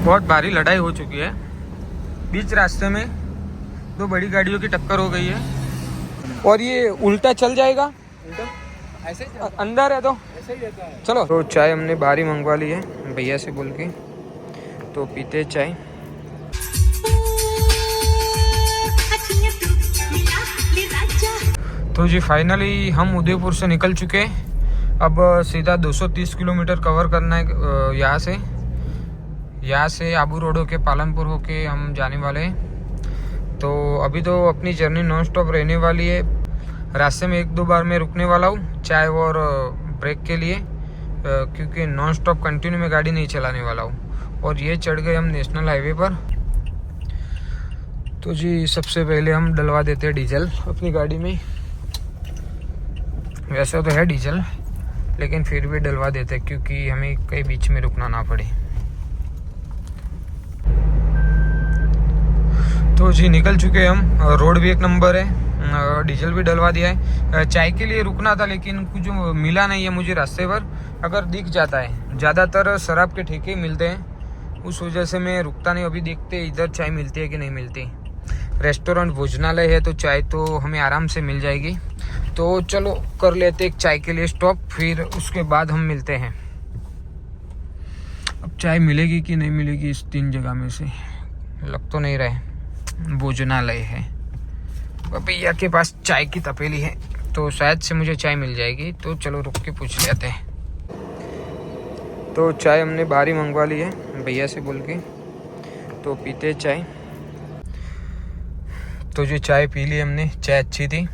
बहुत भारी लड़ाई हो चुकी है। बीच रास्ते में दो बड़ी गाड़ियों की टक्कर हो गई है और ये उल्टा चल जाएगा, ऐसे ही अंदर है तो ऐसे ही रहता है। चलो। तो चाय हमने बाहरी मंगवा ली है भैया से बोल के, तो पीते चाय। तो जी फाइनली हम उदयपुर से निकल चुके हैं। अब सीधा 230 किलोमीटर कवर करना है यहाँ से आबू रोड होके पालनपुर होके हम जाने वाले हैं। तो अभी तो अपनी जर्नी नॉन स्टॉप रहने वाली है। रास्ते में एक दो बार मैं रुकने वाला हूँ चाय और ब्रेक के लिए, क्योंकि नॉन स्टॉप कंटिन्यू में गाड़ी नहीं चलाने वाला हूँ। और ये चढ़ गए हम नेशनल हाईवे पर। तो जी सबसे पहले हम डलवा देते हैं डीजल अपनी गाड़ी में। वैसे तो है डीजल, लेकिन फिर भी डलवा देते हैं क्योंकि हमें कहीं बीच में रुकना ना पड़े। तो जी निकल चुके हम, रोड भी एक नंबर है, डीजल भी डलवा दिया है। चाय के लिए रुकना था लेकिन कुछ मिला नहीं है मुझे रास्ते पर। अगर दिख जाता है, ज़्यादातर शराब के ठेके मिलते हैं, उस वजह से मैं रुकता नहीं। अभी देखते इधर चाय मिलती है कि नहीं मिलती। रेस्टोरेंट भोजनालय है तो चाय तो हमें आराम से मिल जाएगी। तो चलो कर लेते एक चाय के लिए स्टॉप, फिर उसके बाद हम मिलते हैं। अब चाय मिलेगी कि नहीं मिलेगी इस 3 जगह में से, लग तो नहीं रहे। भोजनालय है, भैया के पास चाय की तपेली है तो शायद से मुझे चाय मिल जाएगी। तो चलो रुक के पूछ लेते हैं। तो चाय हमने बाहरी मंगवा ली है भैया से बोल के, तो पीते चाय। तो जो चाय पी ली हमने, चाय अच्छी थी।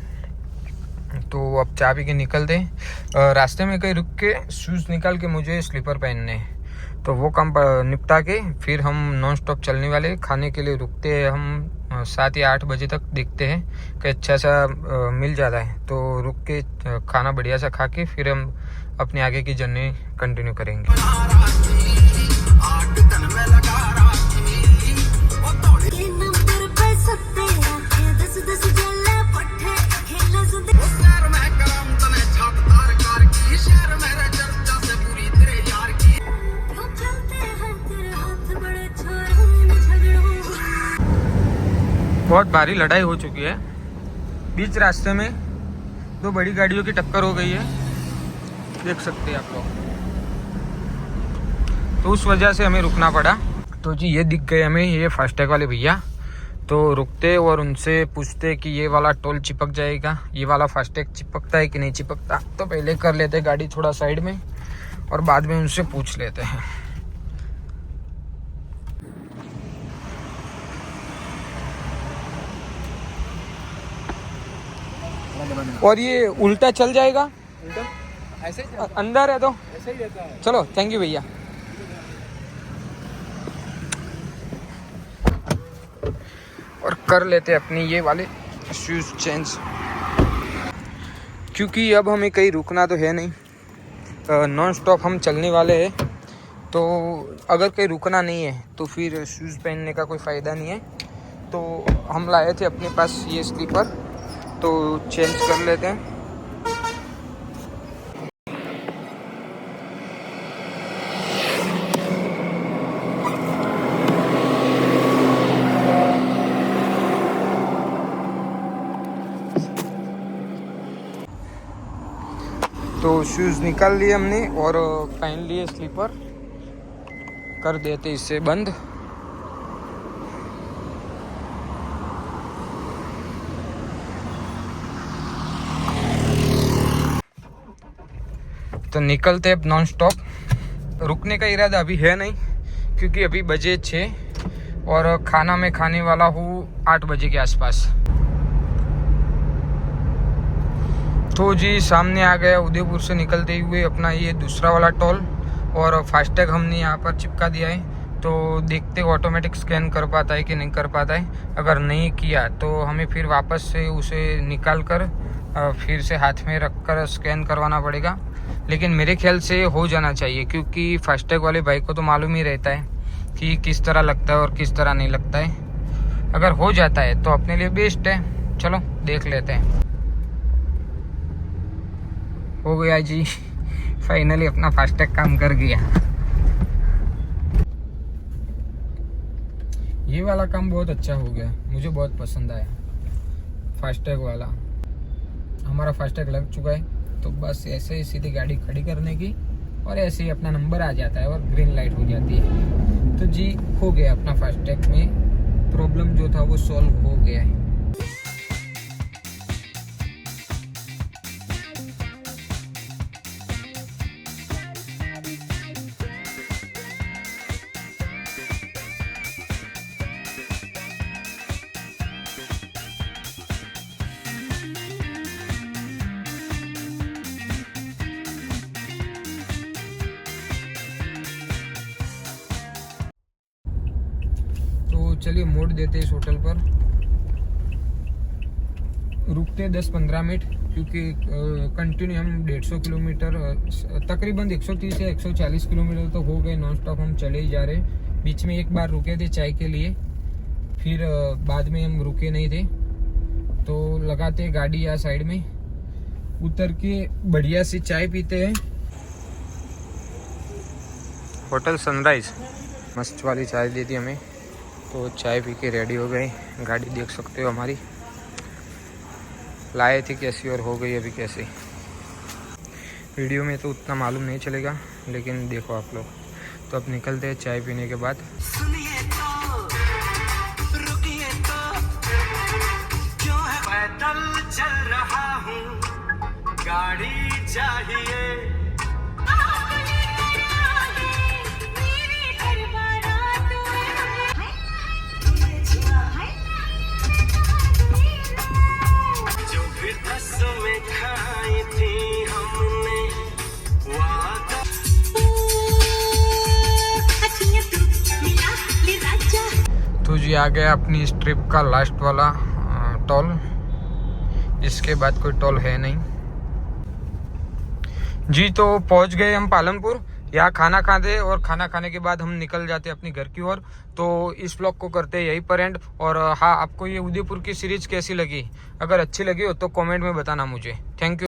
तो अब चाय पी के निकलते हैं। रास्ते में कहीं रुक के शूज़ निकाल के मुझे स्लीपर पहनने हैं, तो वो काम निपटा के फिर हम नॉन स्टॉप चलने वाले। खाने के लिए रुकते हैं हम 7 या 8 बजे तक, देखते हैं कि अच्छा सा मिल जाता है तो रुक के खाना बढ़िया सा खा के फिर हम अपने आगे की जर्नी कंटिन्यू करेंगे। बहुत भारी लड़ाई हो चुकी है। बीच रास्ते में दो बड़ी गाड़ियों की टक्कर हो गई है, देख सकते हैं आप लोग। तो उस वजह से हमें रुकना पड़ा। तो जी ये दिख गए हमें, ये फास्टैग वाले भैया। तो रुकते और उनसे पूछते कि ये वाला टोल चिपक जाएगा, ये वाला फास्टैग चिपकता है कि नहीं चिपकता। तो पहले कर लेते गाड़ी थोड़ा साइड में और बाद में उनसे पूछ लेते हैं। और ये उल्टा चल जाएगा, ऐसे ही अंदर है तो ऐसे ही रहता है। चलो। थैंक यू भैया। और कर लेते अपनी ये वाले शूज़ चेंज, क्योंकि अब हमें कहीं रुकना तो है नहीं। नॉन स्टॉप हम चलने वाले हैं, तो अगर कहीं रुकना नहीं है तो फिर शूज़ पहनने का कोई फ़ायदा नहीं है। तो हम लाए थे अपने पास ये स्लीपर, तो चेंज कर लेते हैं। तो शूज़ निकाल लिए हमने और पहन लिए स्लीपर, कर देते इसे बंद। तो निकलते अब नॉन स्टॉप। रुकने का इरादा अभी है नहीं, क्योंकि अभी बजे 6 और खाना मैं खाने वाला हूँ 8 बजे के आसपास। तो जी सामने आ गया उदयपुर से निकलते हुए अपना ये दूसरा वाला टोल, और फास्टैग हमने यहाँ पर चिपका दिया है। तो देखते ऑटोमेटिक स्कैन कर पाता है कि नहीं कर पाता है। अगर नहीं किया तो हमें फिर वापस से उसे निकाल कर फिर से हाथ में रख कर स्कैन करवाना पड़ेगा। लेकिन मेरे ख्याल से हो जाना चाहिए, क्योंकि फास्टैग वाले भाई को तो मालूम ही रहता है कि किस तरह लगता है और किस तरह नहीं लगता है। अगर हो जाता है तो अपने लिए बेस्ट है। चलो देख लेते हैं। हो गया जी, फाइनली अपना फास्टैग काम कर गया। ये वाला काम बहुत अच्छा हो गया, मुझे बहुत पसंद आया। फास्टैग वाला, हमारा फास्टैग लग चुका है, तो बस ऐसे ही सीधी गाड़ी खड़ी करने की और ऐसे ही अपना नंबर आ जाता है और ग्रीन लाइट हो जाती है। तो जी हो गया अपना फास्टैग में प्रॉब्लम जो था वो सॉल्व हो गया है। तो चलिए मोड़ देते हैं इस होटल पर, रुकते 10-15 मिनट, क्योंकि कंटिन्यू हम 150 किलोमीटर तकरीबन 130 से 140 किलोमीटर तो हो गए नॉन स्टॉप हम चले ही जा रहे। बीच में एक बार रुके थे चाय के लिए, फिर बाद में हम रुके नहीं थे। तो लगाते गाड़ी यहाँ साइड में, उतर के बढ़िया सी चाय पीते हैं। होटल सनराइज मस्त वाली चाय दी थी हमें, तो चाय पी के रेडी हो गए। गाड़ी देख सकते हो हमारी, लाए थी कैसी और हो गई अभी कैसी। वीडियो में तो उतना मालूम नहीं चलेगा, लेकिन देखो आप लोग। तो अब निकलते हैं चाय पीने के बाद। सुनिए तो, रुकिए तो, क्यों है पैदल चल रहा हूँ, गाड़ी चाहिए। जो भी में खाई थी हमने वादा। तो जी आ गया अपनी इस ट्रिप का लास्ट वाला टोल, इसके बाद कोई टोल है नहीं जी। तो पहुंच गए हम पालनपुर, यहाँ खाना खाते और खाना खाने के बाद हम निकल जाते अपनी घर की ओर। तो इस ब्लॉग को करते हैं यहीं पर एंड। और हाँ, आपको ये उदयपुर की सीरीज कैसी लगी, अगर अच्छी लगी हो तो कमेंट में बताना मुझे। Thank you.